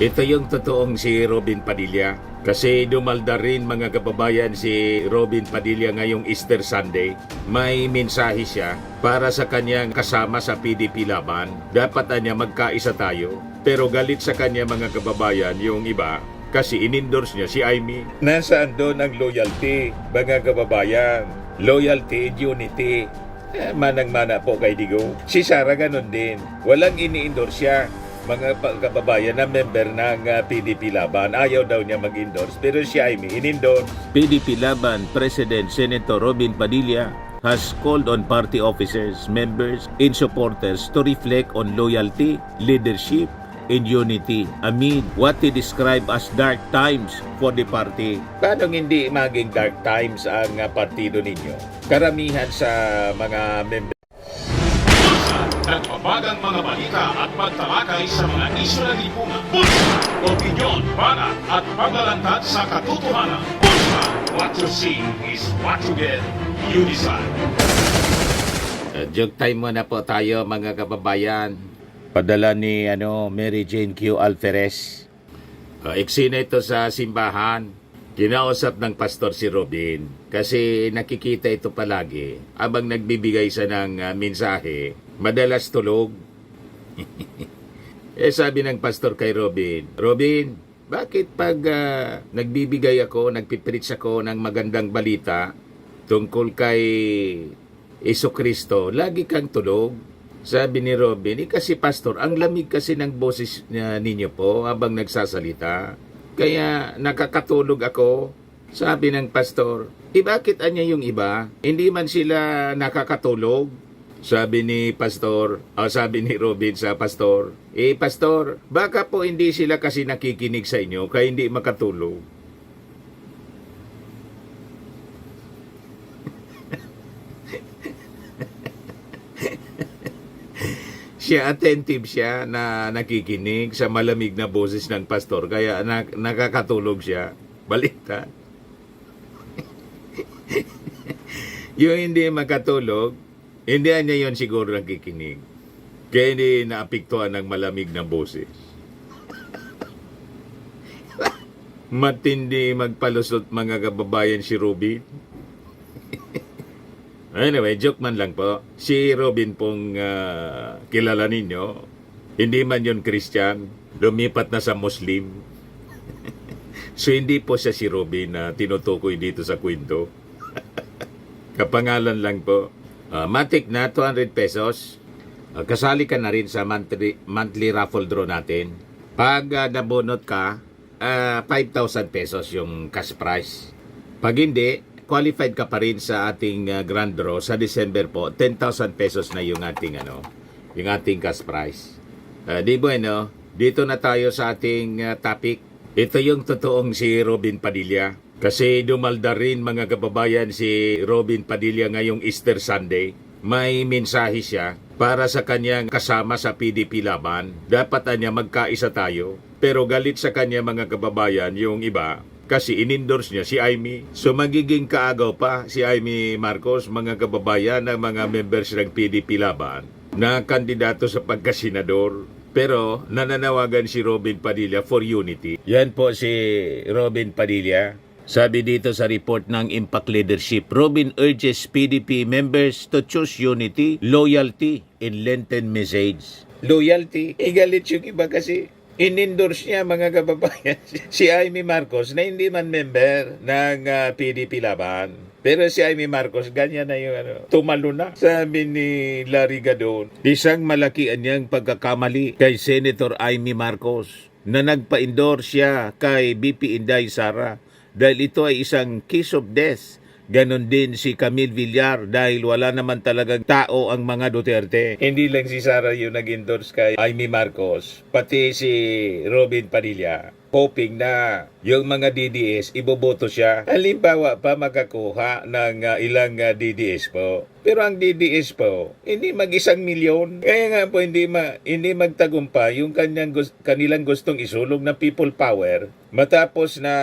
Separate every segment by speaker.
Speaker 1: Ito yung totoong si Robin Padilla. Kasi dumalda rin mga kababayan si Robin Padilla ngayong Easter Sunday. May mensahe siya para sa kanyang kasama sa PDP laban. Dapat niya magkaisa tayo. Pero galit sa kanya mga kababayan yung iba kasi in-endorse niya si Amy. Nasaan doon ang loyalty mga kababayan? Loyalty and unity. Manang-mana po kay Digo. Si Sara ganun din. Walang ini-endorse siya. Mga kababayan na member ng PDP Laban, ayaw daw niya mag-endorse. Pero si Amy, in-endorse. PDP Laban President Senator Robin Padilla has called on party officers, members, and supporters to reflect on loyalty, leadership, and unity amid what he described as dark times for the party. Paano hindi maging dark times ang partido ninyo? Karamihan sa mga member
Speaker 2: nagbabagang mga balita at pagtalakay sa mga isyu ng lipunan. Bulsa! Opinyon, banat at paglalantad sa katotohanan. Bulsa! What you see is what you get. You decide.
Speaker 1: Joke time muna po tayo mga kababayan. Padala ni Mary Jane Q. Alferez. Eksena ito sa simbahan. Kinausap ng pastor si Robin. Kasi nakikita ito palagi. Abang nagbibigay siya ng mensahe, madalas tulog. Sabi ng pastor kay Robin, Robin, bakit pag nagbibigay ako, nagpipreach ako ng magandang balita tungkol kay Jesucristo, lagi kang tulog? Sabi ni Robin, kasi pastor, ang lamig kasi ng boses ninyo po habang nagsasalita. Kaya nakakatulog ako. Sabi ng pastor, bakit anya yung iba? Hindi man sila nakakatulog? Sabi ni sabi ni Robin sa pastor, pastor, baka po hindi sila kasi nakikinig sa inyo kaya hindi makatulog. Attentive siya na nakikinig sa malamig na boses ng pastor kaya nakakatulog siya. Baliktad. Yung hindi makatulog, hindi niya yon siguro nakikinig. Kaya hindi naapektuhan ng malamig na boses. Matindi magpalusot mga kababayan si Robin. Anyway, joke man lang po. Si Robin pong kilala ninyo. Hindi man yun Christian. Lumipat na sa Muslim. So hindi po siya si Robin na tinutukoy dito sa kwento. Kapangalan lang po. Matik na 200 pesos. Kasali ka na rin sa monthly raffle draw natin. Pag nabunot ka, 5,000 pesos yung cash prize. Pag hindi, qualified ka pa rin sa ating grand draw sa December po. 10,000 pesos na yung ating cash prize. Di bueno, dito na tayo sa ating topic. Ito yung totoong si Robin Padilla. Kasi dumalda rin mga kababayan si Robin Padilla ngayong Easter Sunday. May mensahe siya para sa kanyang kasama sa PDP laban. Dapat niya magkaisa tayo. Pero galit sa kanya mga kababayan yung iba kasi in-endorse niya si Amy. So magiging kaagaw pa si Amy Marcos mga kababayan ng mga members ng PDP laban na kandidato sa pagkasenador. Pero nananawagan si Robin Padilla for unity. Yan po si Robin Padilla. Sabi dito sa report ng Impact Leadership, Robin urges PDP members to choose unity, loyalty, and Lenten message. Loyalty? Galit yung iba kasi in-endorse niya mga kababayan si Amy Marcos na hindi man member ng PDP laban. Pero si Amy Marcos, ganyan na yung tumalo na. Sabi ni Larry Gadon, isang malaki anyang pagkakamali kay Senator Amy Marcos na nagpa-endorse siya kay BP Inday Sara dahil ito ay isang case of death. Ganon din si Camille Villar dahil wala naman talagang tao ang mga Duterte. Hindi lang si Sara yung nag-endorse kay Amy Marcos, pati si Robin Padilla. Hoping na yung mga DDS iboboto siya. Halimbawa pa makakuha ng ilang DDS po. Pero ang DDS po, hindi mag-1 milyon. Kaya nga po hindi magtagumpay yung kanilang gustong isulog na people power matapos na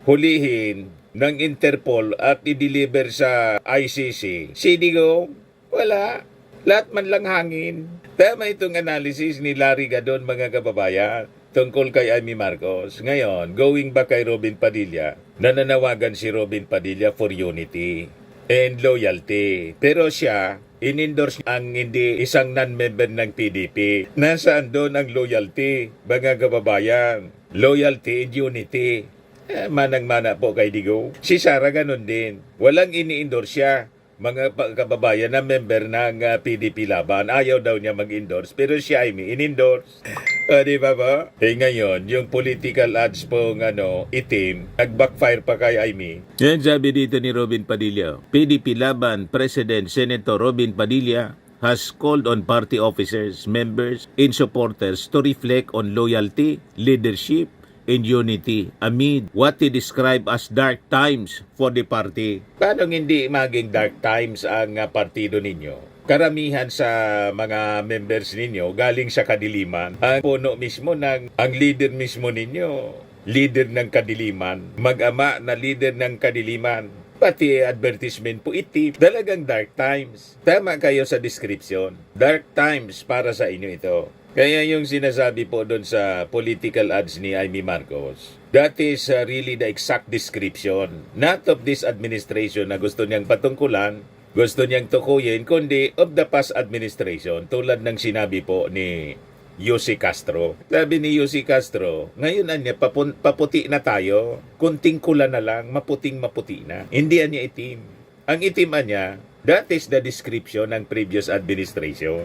Speaker 1: hulihin ng Interpol at i-deliver sa ICC. Sidigo, wala. Lahat man lang hangin. Tama itong analysis ni Larry Gadon mga kababayan. tungkol kay Amy Marcos. Ngayon, going back kay Robin Padilla, nananawagan si Robin Padilla for unity and loyalty. Pero siya, in-endorse ang hindi isang non-member ng PDP. Nasaan doon ang loyalty, mga kababayan? Loyalty and unity. Manang-mana po kay Digo. Si Sara ganun din. Walang ini-endorse siya. Mga kababayan na member ng PDP Laban, ayaw daw niya mag-endorse, pero siya ay in-endorse. Di ba ba? Ngayon, yung political ads pong itim, nag-backfire pa kay Amy. Yan sabi dito ni Robin Padilla. PDP Laban President Senator Robin Padilla has called on party officers, members, and supporters to reflect on loyalty, leadership, and unity amid what he described as dark times for the party. Paano hindi maging dark times ang partido ninyo? Karamihan sa mga members ninyo galing sa kadiliman. Ang puno mismo ang leader mismo ninyo, leader ng kadiliman, mag-ama na leader ng kadiliman. Pati advertisement po itim. Talagang dark times. Tama kayo sa description. Dark times para sa inyo ito. Kaya yung sinasabi po doon sa political ads ni Amy Marcos, that is really the exact description. Not of this administration na gusto niyang patungkulan, gusto niyang tukuyin, kundi of the past administration. Tulad ng sinabi po ni Yossi Castro. Sabi ni Yossi Castro, ngayon anya, paputi na tayo. Kunting kula na lang, maputing-maputi na. Hindi anya itim. Ang itim anya, that is the description ng previous administration.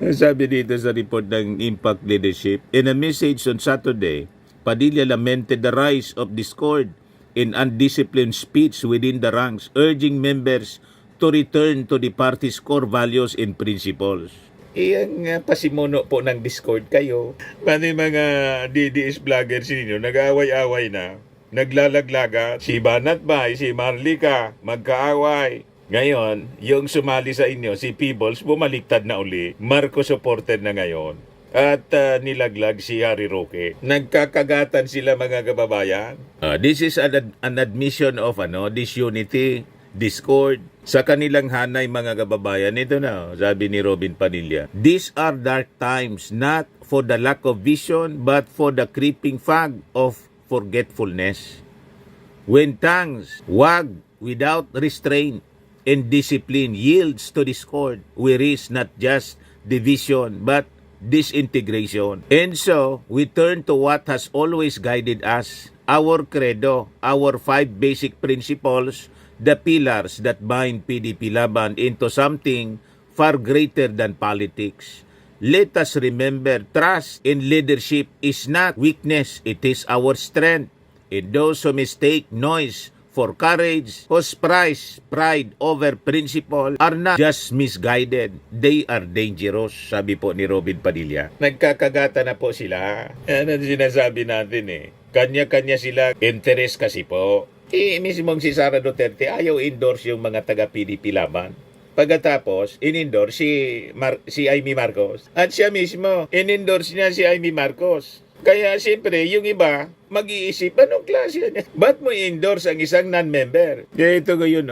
Speaker 1: Sabi dito sa report ng Impact Leadership, in a message on Saturday, Padilla lamented the rise of discord and undisciplined speech within the ranks, urging members to return to the party's core values and principles. Iyang pasimuno po ng discord kayo. Mani mga DDS vloggers ninyo, nag-aaway-away na, naglalaglaga, si Banat Bay, si Marlica, magkaaway. Ngayon, yung sumali sa inyo, si Peebles, bumaliktad na uli. Marcos supporter na ngayon. At nilaglag si Harry Roque. Nagkakagatan sila mga kababayan. This is an admission of disunity, discord. Sa kanilang hanay mga kababayan, ito na, sabi ni Robin Padilla. These are dark times, not for the lack of vision, but for the creeping fog of forgetfulness. When tongues wag without restraint, and discipline yields to discord, we risk not just division but disintegration. And so, we turn to what has always guided us, our credo, our 5 basic principles, the pillars that bind PDP Laban into something far greater than politics. Let us remember, trust in leadership is not weakness, it is our strength. And those who mistake noise for courage, whose prize pride over principle are not just misguided, they are dangerous, sabi po ni Robin Padilla. Nagkakagata na po sila. Yan ang sinasabi natin Kanya-kanya sila interest kasi po. Mismong si Sara Duterte ayaw endorse yung mga taga-PDP Laban. Pagkatapos, in-endorse si Amy Marcos. At siya mismo, in-endorse niya si Amy Marcos. Kaya siyempre, yung iba, mag-iisip, anong klase yan? Ba't mo i-endorse ang isang non-member? Kaya ito ngayon,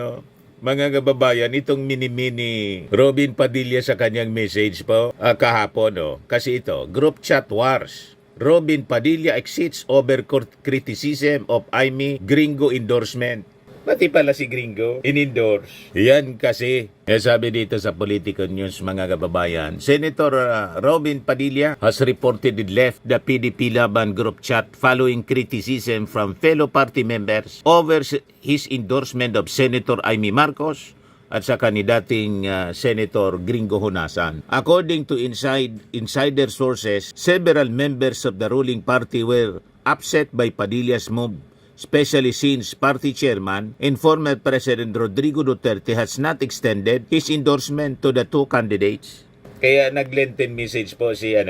Speaker 1: mga kababayan, itong mini-mini Robin Padilla sa kanyang message po kahapon. Kasi ito, group chat wars. Robin Padilla exits over criticism of Amy Gringo endorsement. Pati pala si Gringo, in-endorse. Yan kasi, sabi dito sa Political News mga kababayan, Senator Robin Padilla has reportedly left the PDP Laban group chat following criticism from fellow party members over his endorsement of Senator Amy Marcos at sa dating Senator Gringo Honasan. According to insider sources, several members of the ruling party were upset by Padilla's move, especially since party chairman and former President Rodrigo Duterte has not extended his endorsement to the two candidates. Kaya nag-lenten message po siya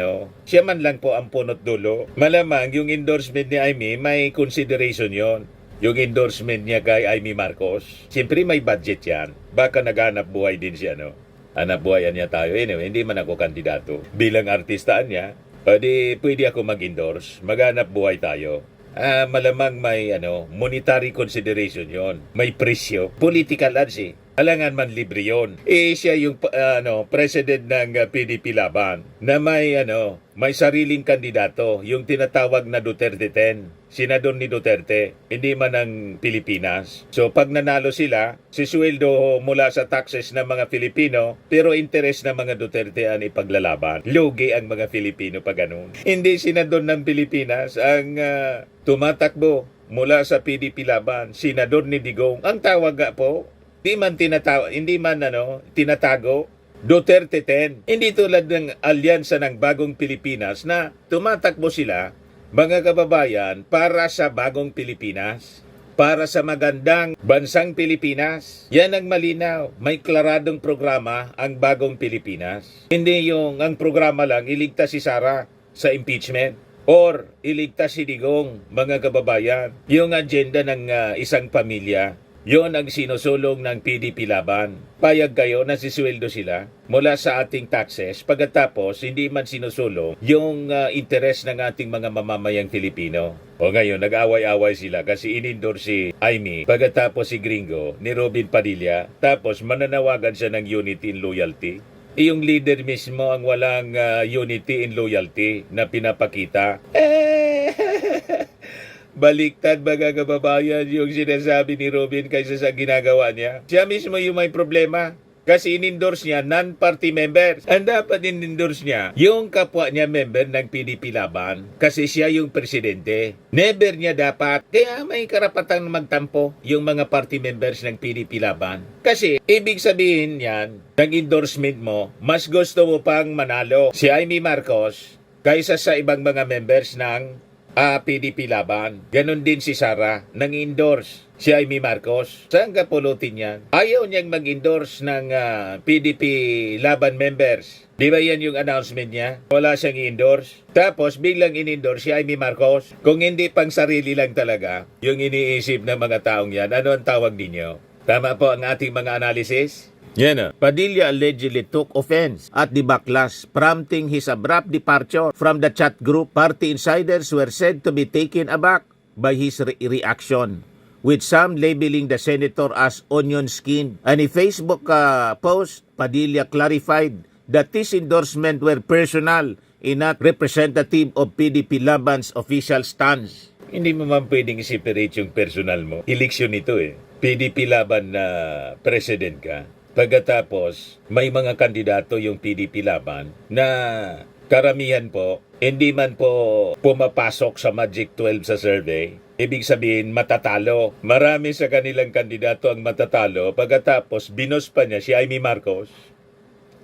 Speaker 1: man lang po ang punot dulo. Malamang yung endorsement ni Amy, may consideration yon. Yung endorsement niya kay Amy Marcos. Siyempre may budget yan. Baka naghanap buhay din siya, Hanap buhayan niya tayo. Anyway, hindi man ako kandidato. Bilang artistaan niya, pwede ako mag-endorse. Maghanap buhay tayo. Malamang may monetary consideration yon, may presyo. Political ads Alangan man libre yun. Siya yung president ng PDP Laban na may sariling kandidato, yung tinatawag na Duterte 10. Senador ni Duterte, hindi man ng Pilipinas. So pag nanalo sila, sisweldo mula sa taxes ng mga Filipino, pero interes ng mga Duterte ang ipaglalaban. Lugi ang mga Filipino pag ganun. Hindi senador ng Pilipinas ang tumatakbo mula sa PDP Laban, senador ni Digong. Ang tawag nga po, hindi man tinatago, Duterte 10. Hindi tulad ng alyansa ng Bagong Pilipinas na tumatakbo sila, mga kababayan, para sa Bagong Pilipinas, para sa magandang bansang Pilipinas. Yan ang malinaw. May klaradong programa ang Bagong Pilipinas. Hindi yung ang programa lang iligtas si Sara sa impeachment or iligtas si Digong, mga kababayan. Yung agenda ng isang pamilya, yon ang sinusulong ng PDP Laban. Payag kayo na sisweldo sila mula sa ating taxes, pagkatapos hindi man sinusulong yung interes ng ating mga mamamayang Filipino. O ngayon, nag-away-away sila kasi in-endorse si Amy, pagkatapos si Gringo ni Robin Padilla, tapos mananawagan siya ng unity and loyalty. Yung leader mismo ang walang unity and loyalty na pinapakita. Baliktad, mga kababayan, yung sinasabi ni Robin kaysa sa ginagawa niya. Siya mismo yung may problema. Kasi in-endorse niya non-party members. Ang dapat in-endorse niya, yung kapwa niya member ng PDP Laban. Kasi siya yung presidente. Never niya dapat. Kaya may karapatang magtampo yung mga party members ng PDP Laban. Kasi ibig sabihin yan, ng endorsement mo, mas gusto mo pang manalo si Amy Marcos kaysa sa ibang mga members ng PDP Laban. Ganon din si Sara, nang endorse si Amy Marcos. Saan ka pulutin yan? Ayaw niyang mag-endorse ng PDP Laban members. Di ba yan yung announcement niya? Wala siyang i-endorse. Tapos biglang in-endorse si Amy Marcos. Kung hindi pang sarili lang talaga yung iniisip ng mga taong yan, ano ang tawag ninyo? Tama po ang ating mga analysis? Yan. Padilla allegedly took offense at the backlash, prompting his abrupt departure from the chat group. Party insiders were said to be taken aback by his reaction, with some labeling the senator as onion skin. And in Facebook post, Padilla clarified that this endorsement were personal and not representative of PDP Laban's official stance. Hindi mo man pwedeng separate yung personal mo. Eleksyon ito PDP Laban na president ka. Pagkatapos, may mga kandidato yung PDP Laban na karamihan po, hindi man po pumapasok sa Magic 12 sa survey. Ibig sabihin, matatalo. Marami sa kanilang kandidato ang matatalo. Pagkatapos, binos pa niya si Amy Marcos.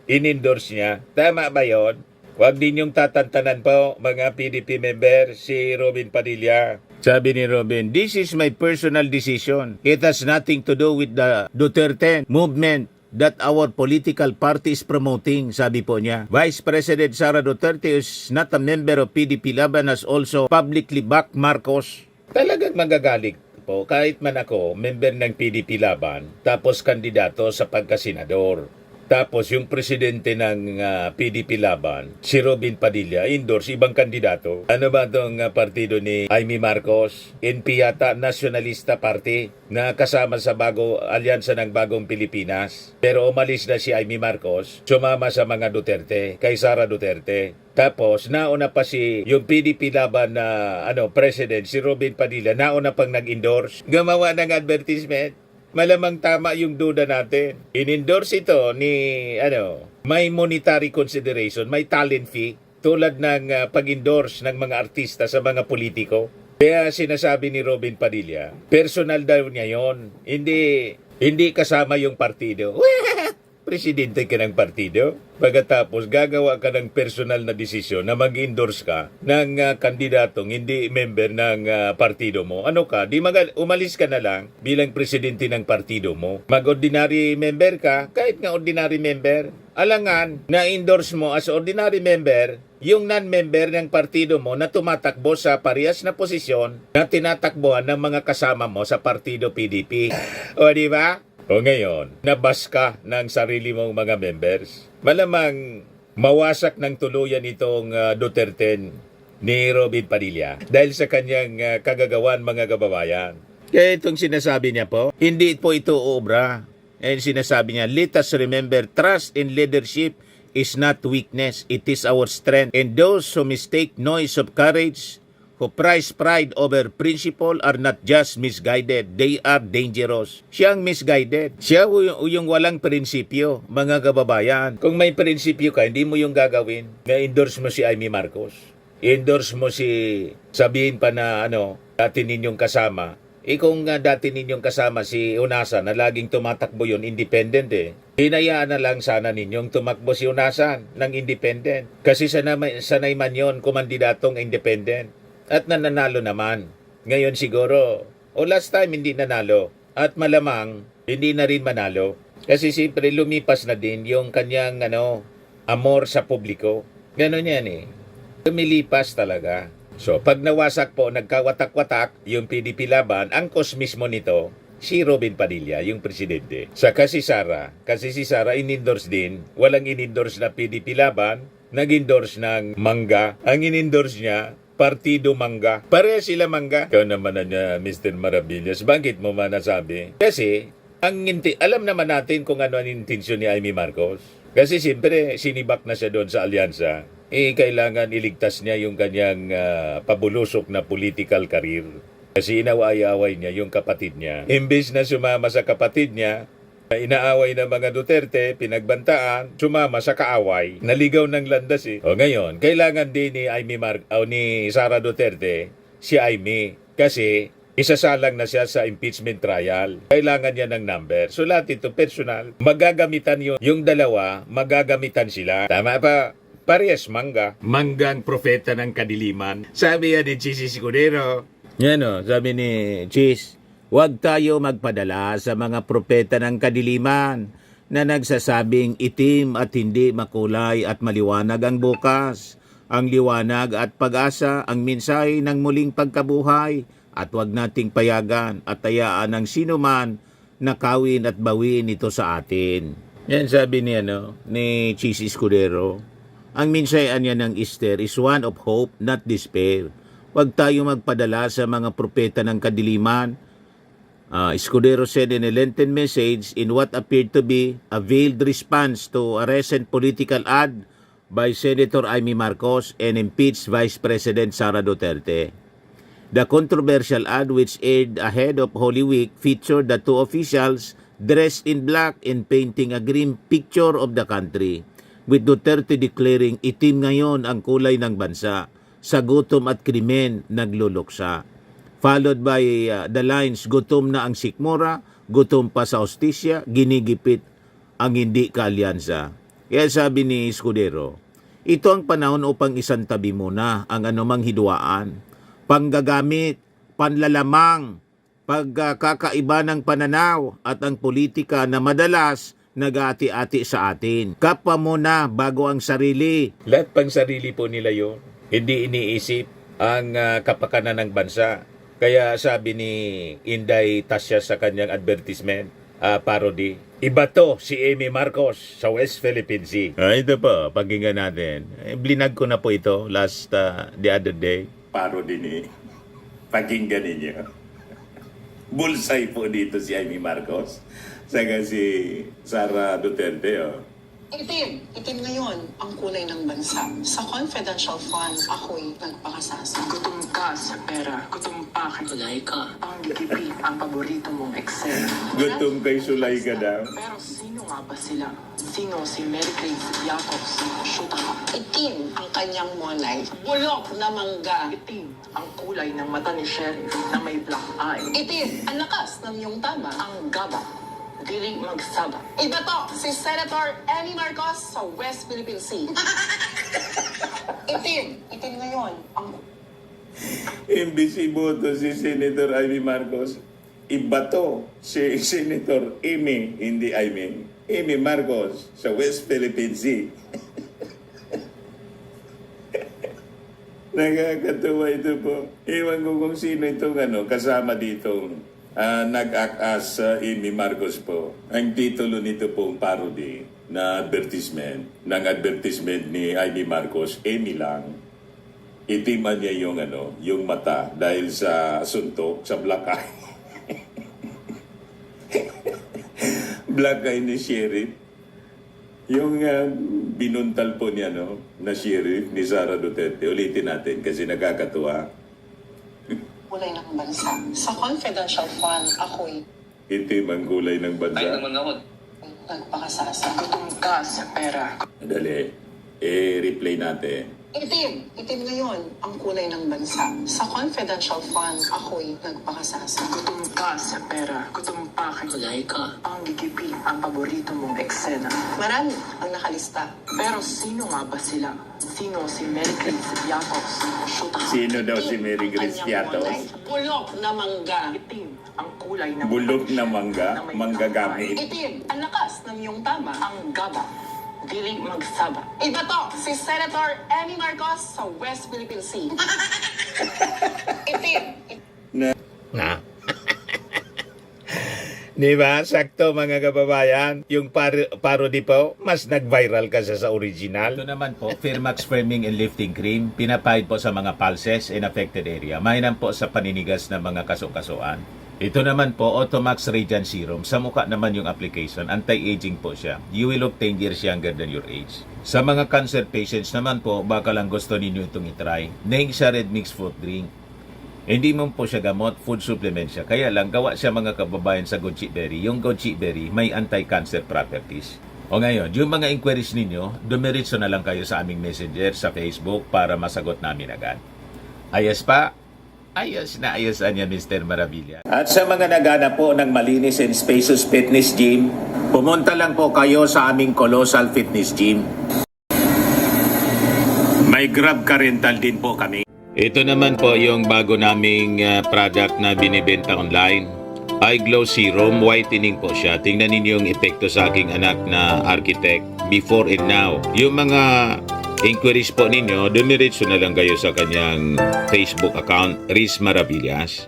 Speaker 1: In-endorse niya. Tama ba yon? Huwag din yung tatantanan po, mga PDP member, si Robin Padilla. Sabi ni Robin, this is my personal decision. It has nothing to do with the Duterte movement that our political party is promoting, sabi po niya. Vice President Sara Duterte is not a member of PDP Laban, has also publicly backed Marcos. Talagang magagalit po, kahit man ako, member ng PDP Laban, tapos kandidato sa pagkasenador. Tapos yung presidente ng PDP Laban, si Robin Padilla, endorse ibang kandidato. Ano ba itong partido ni Amy Marcos? NP yata, Nationalista Party, na kasama sa alyansa ng Bagong Pilipinas. Pero umalis na si Amy Marcos, sumama sa mga Duterte, kay Sara Duterte. Tapos nauna pa yung PDP Laban na president, si Robin Padilla, nauna pang nag-endorse. Gumawa ng advertisement. Malamang tama yung duda natin. In-endorse ito ni, may monetary consideration, may talent fee, tulad ng pag-endorse ng mga artista sa mga politiko. Kaya sinasabi ni Robin Padilla, personal daw niya yon, hindi kasama yung partido. Presidente ka ng partido, pagkatapos gagawa ka ng personal na desisyon na mag-endorse ka ng kandidatong hindi member ng partido mo. Ano ka? Umalis ka na lang bilang presidente ng partido mo. Mag-ordinary member ka, kahit nga ordinary member. Alangan, na-endorse mo as ordinary member yung non-member ng partido mo na tumatakbo sa parehas na posisyon na tinatakbuhan ng mga kasama mo sa partido PDP. O di ba? O ngayon, nabas ka ng sarili mong mga members. Malamang mawasak ng tuluyan itong Duterte ni Robin Padilla dahil sa kanyang kagagawan, mga kababayan. Kaya itong sinasabi niya po, hindi po ito obra And sinasabi niya, let us remember, trust in leadership is not weakness, it is our strength. And those who mistake noise of courage, who prize pride over principle are not just misguided, they are dangerous. Siya ang misguided. Siya yung walang prinsipyo, mga kababayan. Kung may prinsipyo ka, hindi mo yung gagawin. Na-endorse mo si Amy Marcos. I-endorse mo sabihin pa na dati ninyong kasama. Kung dati ninyong kasama si Unasan na laging tumatakbo yun, independent hinayaan na lang sana ninyong tumakbo si Unasan ng independent. Kasi sanay man yun kumandidatong independent. At nananalo naman. Ngayon siguro, last time hindi nanalo. At malamang, hindi na rin manalo. Kasi siyempre lumipas na din yung kanyang amor sa publiko. Ganon yan Lumilipas talaga. So, pag nawasak po, nagkawatak-watak yung PDP laban, ang cause mismo nito, si Robin Padilla, yung presidente. Saka si Sara. Kasi si Sara in-endorse din. Walang in-endorse na PDP laban, nag-endorse ng Mangga. Ang in-endorse niya, Partido Mangga. Pareha sila Mangga. Ikaw naman na Mr. Maravillas. Bakit mo man nasabi? Kasi, alam naman natin kung ano ang intensyon ni Amy Marcos. Kasi siyempre, sinibak na siya doon sa alyansa. Kailangan iligtas niya yung kanyang pabulusok na political career. Kasi inaaway-away niya yung kapatid niya. Imbes na sumama sa kapatid niya, inaaway ng mga Duterte, pinagbantaan, sumama sa kaaway, naligaw ng landas ngayon, kailangan din ni Sara Duterte, si Amy. Kasi isasalang na siya sa impeachment trial. Kailangan niya ng number. So lahat ito personal. Magagamitan yung dalawa, magagamitan sila. Tama pa? Parehas Mangga. Manggang propeta ng kadiliman. Sabi yan ni Chis Escudero. Yan sabi ni Chis, huwag tayo magpadala sa mga propeta ng kadiliman na nagsasabing itim at hindi makulay at maliwanag ang bukas. Ang liwanag at pag-asa ang mensahe ng muling pagkabuhay at huwag nating payagan at tayaan ng sinuman na kawin at bawiin ito sa atin. Yan sabi ni Chis Escudero. Ang mensahe niya ng Easter is one of hope, not despair. Huwag tayo magpadala sa mga propeta ng kadiliman. Escudero said in a Lenten message in what appeared to be a veiled response to a recent political ad by Senator Amy Marcos and impeached Vice President Sara Duterte. The controversial ad, which aired ahead of Holy Week, featured the two officials dressed in black and painting a grim picture of the country, with Duterte declaring itim ngayon ang kulay ng bansa, sa gutom at krimen nagluluksa. Followed by the lines, gutom na ang sikmura, gutom pa sa hostisya, ginigipit ang hindi kaalyansa. Kaya sabi ni Escudero, ito ang panahon upang isantabi muna ang anumang hidwaan, panggagamit, panlalamang, pagkakaiba ng pananaw at ang politika na madalas nag-ati-ati sa atin. Kapwa muna bago ang sarili. Lahat pang sarili po nila yun. Hindi iniisip ang kapakanan ng bansa. Kaya sabi ni Inday Tasya sa kanyang advertisement, parody, iba to si Amy Marcos sa West Philippine Sea. Ito po, pakinggan natin. Blinag ko na po ito the other day. Parody ni pakinggan ninyo. Bullseye po dito si Amy Marcos. Saka si Sara Duterte,
Speaker 3: Itim ngayon ang kulay ng bansa. Sa confidential fund, ako'y nagpakasasa.
Speaker 4: Gutom ka sa pera. Gutom pa kay Sulay ka. Ang gigipit ang paborito mong Excel.
Speaker 1: Gutom kay Sulay ka daw.
Speaker 4: Pero sino nga ba sila? Sino si Mary Grace Jacobs? Shoot ka.
Speaker 3: Itim ang kanyang monay. Bulok na mangga.
Speaker 4: Itim ang kulay ng mata ni Sheriff na may black eye.
Speaker 3: Itim ang lakas ng iyong tama.
Speaker 4: Ang gaba. Diling magsaba.
Speaker 3: Iba to, si Senator Amy Marcos sa West Philippine Sea. Itim ngayon ang...
Speaker 1: Imbis iboto si Senator Amy Marcos, iba to si Senator Amy, hindi Amy Marcos sa West Philippine Sea. Nakakatuwa ito po. Iwan ko kung sino itong kasama ditong nag-act as Amy Marcos po. Ang titulo nito pong parody na advertisement, ng advertisement ni Amy Marcos, Amy lang. Itiman niya yung mata dahil sa suntok, sa black eye. black eye ni Sheriff. Yung binuntal po niya, no, na Sheriff ni Sara Duterte. Ulitin natin kasi nakakatuwa.
Speaker 3: kulay ng bansa. Sa confidential fund, ako'y
Speaker 1: Itim ang kulay ng bansa.
Speaker 4: ako.
Speaker 3: nagpakasasa.
Speaker 4: Gutom ka sa pera.
Speaker 1: Dali, replay natin.
Speaker 3: Itim ngayon ang kulay ng bansa. Sa confidential fund, ako'y nagpakasasa.
Speaker 4: Gutom ka sa pera. Gutom pa kay kulay ka. Ang gigipin ang paborito mong eksena.
Speaker 3: Marami ang nakalista.
Speaker 4: Pero sino nga ba sila? Sino si Mary Grace Piatos? Shoot.
Speaker 1: Sino daw si Mary
Speaker 3: Ang
Speaker 1: Grace
Speaker 3: kanyang
Speaker 1: Piatos?
Speaker 3: kulay, bulok na mangga.
Speaker 4: Itim ang kulay ng
Speaker 1: Bulok na mangga, manggagamit.
Speaker 3: Itim, ang lakas ng iyong tama.
Speaker 4: Ang gaba. Dili magsaba.
Speaker 3: Iba to, si Senator Amy Marcos sa West Philippine Sea. Itim.
Speaker 1: Na. Di ba? Sakto mga kababayan. Yung parody po, mas nag-viral kasi sa original. Ito naman po, Firmax Firming and Lifting Cream. Pinapahid po sa mga pulses in affected area. Mainam po sa paninigas ng mga kaso-kasuan. Ito naman po, Automax Radiant Serum. Sa mukha naman yung application. Anti-aging po siya. You will look 10 years younger than your age. Sa mga cancer patients naman po, baka lang gusto ninyo itong itry. Neng siya red mixed fruit drink. Hindi mo po siya gamot, food supplement siya. Kaya lang, gawa siya mga kababayan sa goji berry. Yung goji berry may anti-cancer properties. O ngayon, yung mga inquiries ninyo, dumiritso na lang kayo sa aming messenger sa Facebook para masagot namin agad. Ayos pa? Ayos na ayos niya, Mr. Maravilla. At sa mga nagana po ng malinis and spacious fitness gym, pumunta lang po kayo sa aming Colossal Fitness Gym. May Grab ka rental din po kami. Ito naman po yung bago naming product na binibenta online. Eye Glow Serum, whitening po siya. Tingnan ninyo yung epekto sa aking anak na architect before and now. Yung mga inquiries po ninyo, dumiretso na lang kayo sa kanyang Facebook account, Riz Maravillas.